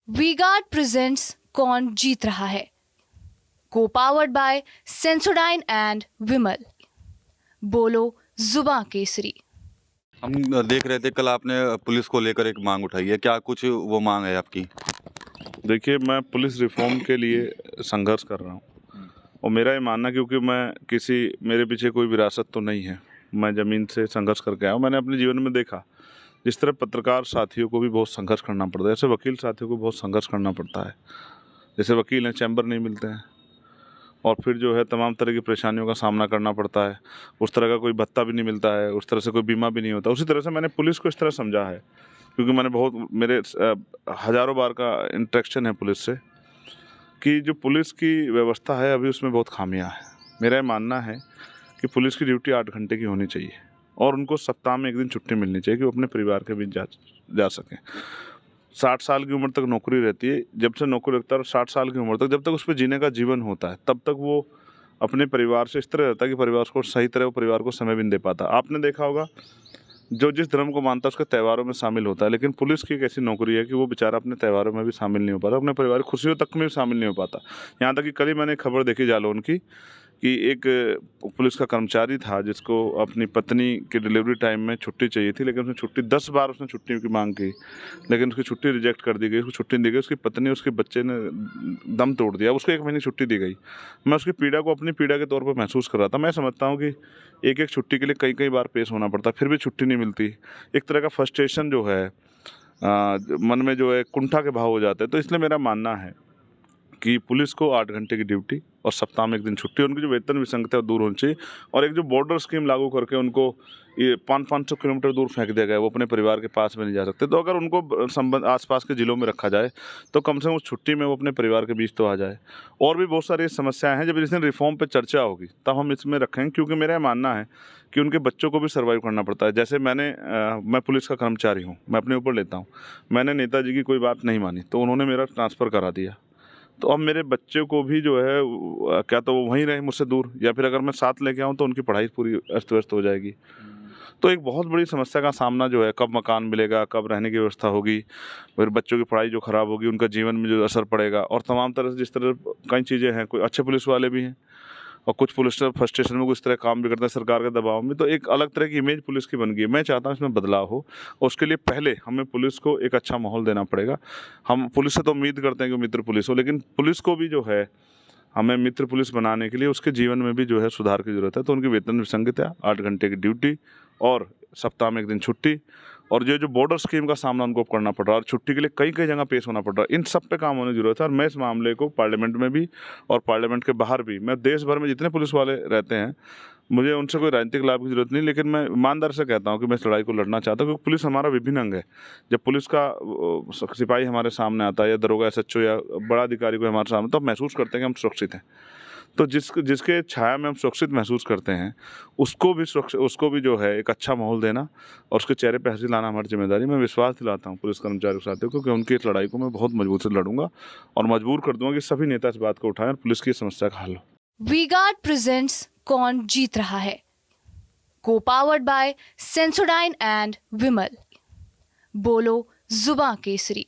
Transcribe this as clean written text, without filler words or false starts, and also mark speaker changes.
Speaker 1: We guard presents कौन जीत रहा है, को पावर्ड बाय सेंसोडाइन एंड विमल। बोलो जुबां केसरी।
Speaker 2: हम देख रहे थे कल आपने पुलिस को लेकर एक मांग उठाई है, क्या कुछ वो मांग है आपकी?
Speaker 3: देखिए, मैं पुलिस रिफॉर्म के लिए संघर्ष कर रहा हूँ और मेरा ये मानना, क्योंकि मेरे पीछे कोई विरासत तो नहीं है, मैं ज़मीन से संघर्ष करके आया हूँ। मैंने अपने जीवन में देखा जिस तरह पत्रकार साथियों को भी बहुत संघर्ष करना पड़ता है, जैसे वकील साथियों को बहुत संघर्ष करना पड़ता है। जैसे वकील हैं, चैम्बर नहीं मिलते हैं और फिर जो है तमाम तरह की परेशानियों का सामना करना पड़ता है। उस तरह का कोई भत्ता भी नहीं मिलता है, उस तरह से कोई बीमा भी नहीं होता। उसी तरह से मैंने पुलिस को इस तरह समझा है, क्योंकि मेरे हज़ारों बार का इंटरेक्शन है पुलिस से, कि जो पुलिस की व्यवस्था है अभी उसमें बहुत खामियां हैं। मेरा ये मानना है कि पुलिस की ड्यूटी 8 घंटे की होनी चाहिए और उनको सप्ताह में एक दिन छुट्टी मिलनी चाहिए कि वो अपने परिवार के बीच जा सकें। 60 साल की उम्र तक नौकरी रहती है, जब से नौकरी लगता है, और 60 साल की उम्र तक जब तक उस पर जीने का जीवन होता है तब तक वो अपने परिवार से इस तरह रहता है कि परिवार को सही तरह वो परिवार को समय भी नहीं दे पाता। आपने देखा होगा, जो जिस धर्म को मानता है उसके त्योहारों में शामिल होता है, लेकिन पुलिस की एक ऐसी नौकरी है कि वो बेचारा अपने त्योहारों में भी शामिल नहीं हो पाता, अपने परिवार की खुशियों तक में भी शामिल नहीं हो पाता। यहाँ तक कि कल ही मैंने खबर देखी जालौन की कि एक पुलिस का कर्मचारी था जिसको अपनी पत्नी की डिलीवरी टाइम में छुट्टी चाहिए थी, लेकिन उसने छुट्टी 10 बार उसने छुट्टी की मांग की, लेकिन उसकी छुट्टी रिजेक्ट कर दी गई, उसको छुट्टी नहीं दी गई। उसकी पत्नी उसके बच्चे ने दम तोड़ दिया, उसको 1 महीने की छुट्टी दी गई। मैं उसकी पीड़ा को अपनी पीड़ा के तौर पर महसूस कर रहा था। मैं समझता हूँ कि एक एक छुट्टी के लिए कई कई बार पेश होना पड़ता, फिर भी छुट्टी नहीं मिलती। एक तरह का फ्रस्ट्रेशन जो है मन में जो है कुंठा के भाव हो जाते हैं। तो इसलिए मेरा मानना है कि पुलिस को 8 घंटे की ड्यूटी और सप्ताह में एक दिन छुट्टी, उनकी जो वेतन विसंगति है वो दूर होनी चाहिए। और एक जो बॉर्डर स्कीम लागू करके उनको ये 500 किलोमीटर दूर फेंक दिया गया है, वो अपने परिवार के पास में नहीं जा सकते। तो अगर उनको संबंध आसपास के ज़िलों में रखा जाए तो कम से कम उस छुट्टी में वो अपने परिवार के बीच तो आ जाए। और भी बहुत सारी समस्याएं हैं, जब इस दिन रिफॉर्म पर चर्चा होगी तब हम इसमें रखेंगे, क्योंकि मेरा मानना है कि उनके बच्चों को भी सर्वाइव करना पड़ता है। जैसे मैं पुलिस का कर्मचारी हूँ, मैं अपने ऊपर लेता हूँ। मैंने नेताजी की कोई बात नहीं मानी तो उन्होंने मेरा ट्रांसफ़र करा दिया, तो अब मेरे बच्चे को भी जो है क्या तो वो वहीं रहे मुझसे दूर, या फिर अगर मैं साथ लेके आऊँ तो उनकी पढ़ाई पूरी अस्त व्यस्त हो जाएगी। तो एक बहुत बड़ी समस्या का सामना जो है, कब मकान मिलेगा, कब रहने की व्यवस्था होगी, फिर बच्चों की पढ़ाई जो ख़राब होगी, उनका जीवन में जो असर पड़ेगा, और तमाम तरह से जिस तरह कई चीज़ें हैं। कोई अच्छे पुलिस वाले भी हैं और कुछ पुलिस फ्रस्ट्रेशन में कुछ तरह काम भी करते हैं सरकार के दबाव में। तो एक अलग तरह की इमेज पुलिस की बन गई है। मैं चाहता हूँ इसमें बदलाव हो, और उसके लिए पहले हमें पुलिस को एक अच्छा माहौल देना पड़ेगा। हम पुलिस से तो उम्मीद करते हैं कि मित्र पुलिस हो, लेकिन पुलिस को भी जो है हमें मित्र पुलिस बनाने के लिए उसके जीवन में भी जो है सुधार की ज़रूरत है। तो उनकी वेतन विसंगतियाँ, 8 घंटे की ड्यूटी और सप्ताह में एक दिन छुट्टी, और जो बॉर्डर स्कीम का सामना उनको करना पड़ रहा है और छुट्टी के लिए कई कई जगह पेश होना पड़ रहा है, इन सब पे काम होने की ज़रूरत है। और मैं इस मामले को पार्लियामेंट में भी और पार्लियामेंट के बाहर भी, मैं देश भर में जितने पुलिस वाले रहते हैं, मुझे उनसे कोई राजनीतिक लाभ की ज़रूरत नहीं, लेकिन मैं ईमानदार से कहता हूँ कि मैं इस लड़ाई को लड़ना चाहता हूँ, क्योंकि पुलिस हमारा विभिन्न अंग है। जब पुलिस का सिपाही हमारे सामने आता है, या दरोगा, SHO या बड़ा अधिकारी को हमारे सामने, तो हम महसूस करते हैं कि हम सुरक्षित हैं। तो जिसके छाया में हम सुरक्षित महसूस करते हैं, उसको भी जो है एक अच्छा माहौल देना और उसके चेहरे पे हंसी लाना हमारी जिम्मेदारी। मैं विश्वास दिलाता हूँ पुलिस कर्मचारियों के साथियों को कि उनकी इस लड़ाई को मैं बहुत मजबूत से लड़ूंगा और मजबूर कर दूंगा कि सभी नेता इस बात को उठाएं और पुलिस की समस्या का हल हो।
Speaker 1: वी गार्ड प्रेजेंट्स कौन जीत रहा है, को पावर्ड बाय सेंसोडाइन एंड विमल। बोलो जुबां केसरी।